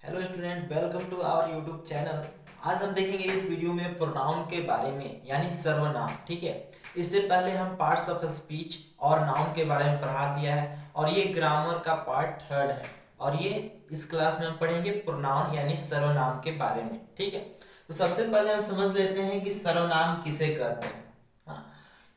Hello student, welcome to our YouTube channel. आज हम देखेंगे इस वीडियो में प्रोनाउन के बारे में, यानी सर्वनाम। ठीक है, इससे पहले हम पार्ट्स ऑफ स्पीच और नाउन के बारे में पढ़ा दिया है और ये ग्रामर का पार्ट थर्ड है। और ये इस क्लास में हम पढ़ेंगे प्रोनाउन यानी सर्वनाम के बारे में। ठीक है, तो सबसे पहले हम समझ लेते हैं कि सर्वनाम किसे कहते हैं। हाँ,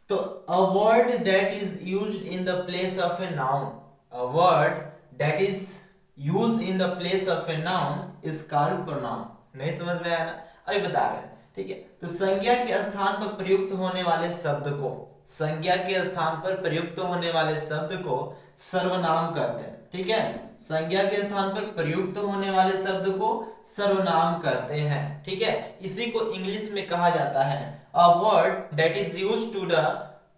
तो अ word that is used in the place of a noun, a word that is use in the place of a noun is called pronoun. नहीं समझ में आया ना? अभी बता रहे हैं। ठीक है, तो संज्ञा के स्थान पर प्रयुक्त होने वाले शब्द को, संज्ञा के स्थान पर प्रयुक्त होने वाले शब्द को सर्वनाम कहते हैं। ठीक है, संज्ञा के स्थान पर प्रयुक्त होने वाले शब्द को सर्वनाम कहते हैं। ठीक है, इसी को इंग्लिश में कहा जाता है a word that is used to the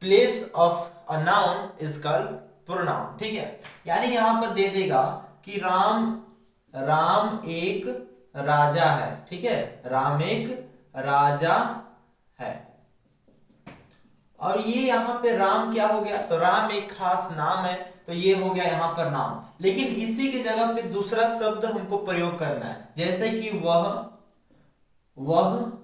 place of a noun is called pronoun. ठीक है, यानी यहां पर दे देगा कि राम एक राजा है। ठीक है, राम एक राजा है। और ये यहाँ पे राम क्या हो गया? तो राम एक खास नाम है, तो ये हो गया यहाँ पर नाम। लेकिन इसी की जगह पे दूसरा शब्द हमको प्रयोग करना है, जैसे कि वह बहुत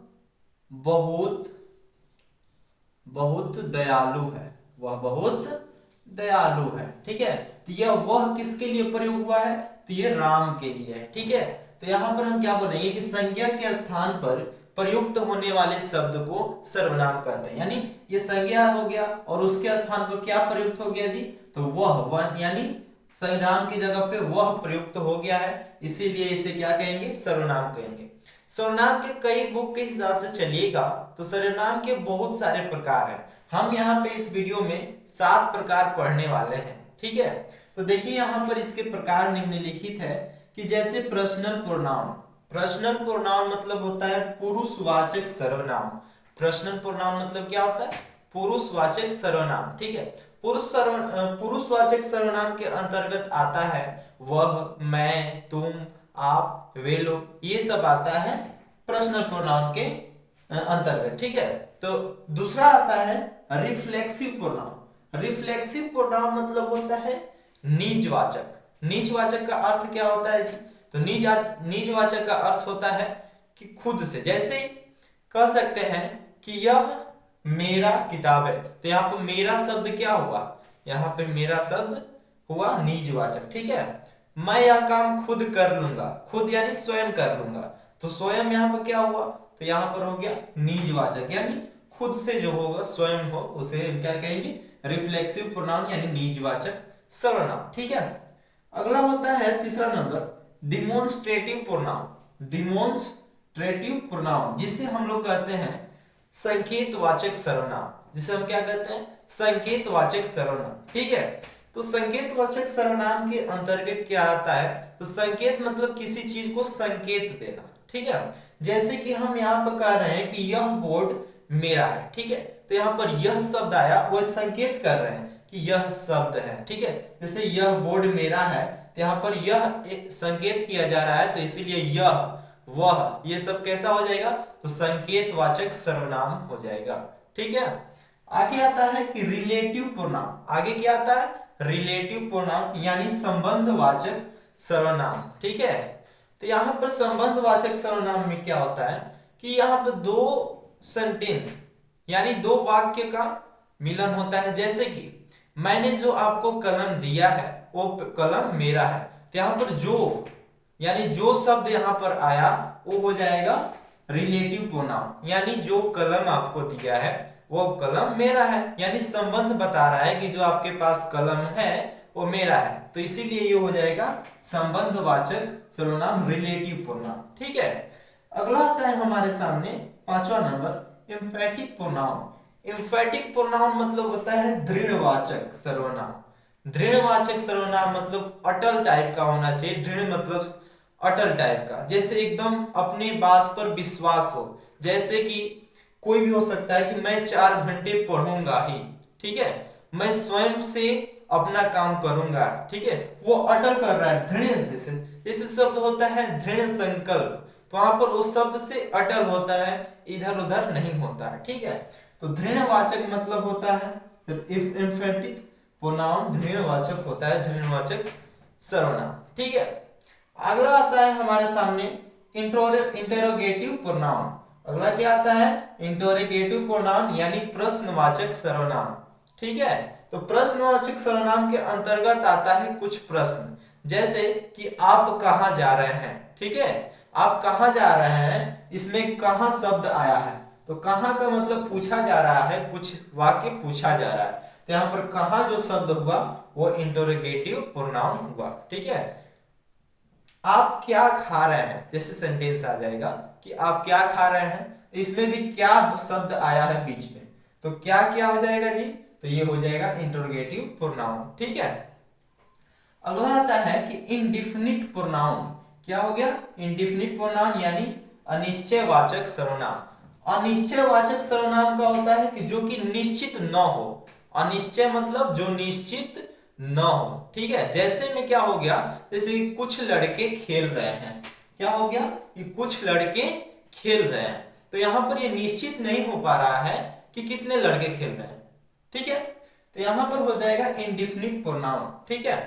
बहुत दयालु है। वह बहुत दयालु है। ठीक है, तो यह वह किसके लिए प्रयोग हुआ है? तो ये राम के लिए है। ठीक है, तो यहां पर हम क्या बोलेंगे कि संज्ञा के स्थान पर प्रयुक्त होने वाले शब्द को सर्वनाम कहते हैं। यानी ये संज्ञा हो गया और उसके स्थान पर क्या प्रयुक्त हो गया जी? तो वह यानी राम की जगह पे वह प्रयुक्त हो गया है, इसीलिए इसे क्या कहेंगे? सर्वनाम कहेंगे। सर्वनाम के कई बुक के हिसाब से चलिएगा तो सर्वनाम के बहुत सारे प्रकार हैं। हम यहाँ पे इस वीडियो में 7 प्रकार पढ़ने वाले हैं। ठीक है, तो देखिए यहाँ पर इसके प्रकार निम्नलिखित है कि जैसे पर्सनल प्रोनाउन। पर्सनल प्रोनाउन मतलब होता है पुरुषवाचक सर्वनाम। पर्सनल प्रोनाउन मतलब क्या होता है? पुरुषवाचक सर्वनाम। ठीक है, पुरुषवाचक सर्वनाम के अंतर्गत आता है वह, मैं, तुम, आप, वे लोग, ये सब आता है पर्सनल प्रोनाउन के अंतर्गत। ठीक है, तो दूसरा आता है रिफ्लेक्सिव प्रोनाउन। रिफ्लेक्सिव प्रोनाउन मतलब होता है निजवाचक। निजवाचक का अर्थ क्या होता है जी? तो निजवाचक का अर्थ होता है कि खुद से, जैसे कह सकते हैं कि यह मेरा किताब है, तो यहाँ पर मेरा शब्द क्या हुआ? यहाँ पे मेरा शब्द हुआ निजवाचक। ठीक है, मैं यह काम खुद कर लूंगा। खुद यानी स्वयं कर लूंगा, तो स्वयं यहाँ पर क्या हुआ? तो यहाँ पर हो गया निजवाचक, यानी खुद से जो होगा, स्वयं हो, उसे क्या कहेंगे? रिफ्लेक्सिव प्रोनाउन यानी निजवाचक सर्वनाम। ठीक है, अगला होता है तीसरा number demonstrative pronoun. Demonstrative pronoun जिसे हम लोग कहते हैं संकेतवाचक सर्वनाम। जिसे हम क्या कहते हैं? संकेतवाचक सर्वनाम। ठीक है, तो संकेतवाचक सर्वनाम के अंतर्गत क्या आता है? तो संकेत मतलब किसी चीज को संकेत देना। ठीक है, जैसे कि हम यहाँ पर कह रहे हैं कि यह बोर्ड मेरा है। ठीक है, तो यहाँ पर यह शब्द आया, वो संकेत कर रहे हैं कि यह शब्द है। ठीक है, जैसे यह बोर्ड मेरा है, तो यहाँ पर यह एक संकेत किया जा रहा है, तो इसीलिए यह, वह, ये सब कैसा हो जाएगा? तो संकेतवाचक सर्वनाम हो जाएगा। ठीक है, आगे आता है कि रिलेटिव प्रोनाउन। आगे क्या आता है? रिलेटिव प्रोनाउन यानी संबंधवाचक सर्वनाम। ठीक है, तो यहां पर संबंधवाचक सर्वनाम में क्या होता है कि यहाँ पर दो सेंटेंस यानी दो वाक्य का मिलन होता है। जैसे कि मैंने जो आपको कलम दिया है वो कलम मेरा है, तो यहाँ पर जो यानी जो शब्द यहाँ पर आया वो हो जाएगा रिलेटिव प्रोनाउन, यानी जो कलम आपको दिया है वो कलम मेरा है, यानी संबंध बता रहा है कि जो आपके पास कलम है वो मेरा है, तो इसीलिए ये हो जाएगा संबंधवाचक सर्वनाम, रिलेटिव प्रोनाउन। ठीक है, अगला आता है हमारे सामने पांचवा number emphatic pronoun. Emphatic pronoun मतलब होता है दृढ़वाचक सर्वनाम। दृढ़वाचक सर्वनाम मतलब अटल टाइप का होना चाहिए। दृढ़ मतलब अटल टाइप का, जैसे एकदम अपनी बात पर विश्वास हो। जैसे कि कोई भी हो सकता है कि मैं 4 घंटे पढ़ूंगा ही। ठीक है, मैं स्वयं से अपना काम करूंगा। ठीक है, वो अटल कर रहा है, दृढ़ से। जैसे शब्द होता है दृढ़ संकल्प, तो वहां पर उस शब्द से अटल होता है, इधर उधर नहीं होता है। ठीक है, तो दृढ़वाचक मतलब होता है, इफ एम्फेटिक प्रोनाउन दृढ़वाचक होता है, दृढ़वाचक सर्वनाम। ठीक है, अगला आता है हमारे सामने इंटेरोगेटिव प्रोनाउन। अगला क्या आता है? इंटेरोगेटिव प्रोनाउन यानी प्रश्नवाचक सर्वनाम। ठीक है, तो प्रश्नवाचक सर्वनाम के अंतर्गत आता है कुछ प्रश्न, जैसे कि आप कहाँ जा रहे हैं। ठीक है, आप कहाँ जा रहे हैं, इसमें कहाँ शब्द आया है, तो कहाँ का मतलब पूछा जा रहा है, कुछ वाक्य पूछा जा रहा है, तो यहाँ पर कहाँ जो शब्द हुआ वो इंटेरोगेटिव प्रोनाउन हुआ। ठीक है, आप क्या खा रहे हैं, जैसे सेंटेंस आ जाएगा कि आप क्या खा रहे हैं, तो इसमें भी क्या शब्द आया है बीच में, तो क्या क्या हो जाएगा जी, तो ये हो जाएगा इंटेरोगेटिव प्रोनाउन। ठीक है, अगला आता है कि इंडिफिनिट प्रोनाउन। क्या हो गया? इंडिफिनिट प्रोनाउन यानी अनिश्चयवाचक सर्वनाम। अनिश्चयवाचक सर्वनाम का होता है कि जो कि निश्चित न हो। अनिश्चय मतलब जो निश्चित न हो। ठीक है, जैसे में क्या हो गया, जैसे कुछ लड़के खेल रहे हैं। क्या हो गया? कि कुछ लड़के खेल रहे हैं, तो यहां पर ये निश्चित नहीं हो पा रहा है कि कितने लड़के खेल रहे हैं। ठीक है, तो यहां पर हो जाएगा इंडिफिनिट प्रोनाउन। ठीक है,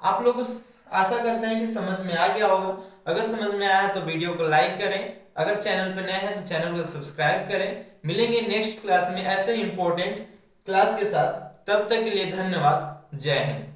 आप लोग आशा करते हैं कि समझ में आ गया होगा। अगर समझ में आया तो वीडियो को लाइक करें, अगर चैनल पर नए हैं तो चैनल को सब्सक्राइब करें। मिलेंगे नेक्स्ट क्लास में ऐसे इंपॉर्टेंट क्लास के साथ, तब तक के लिए धन्यवाद। जय हिंद।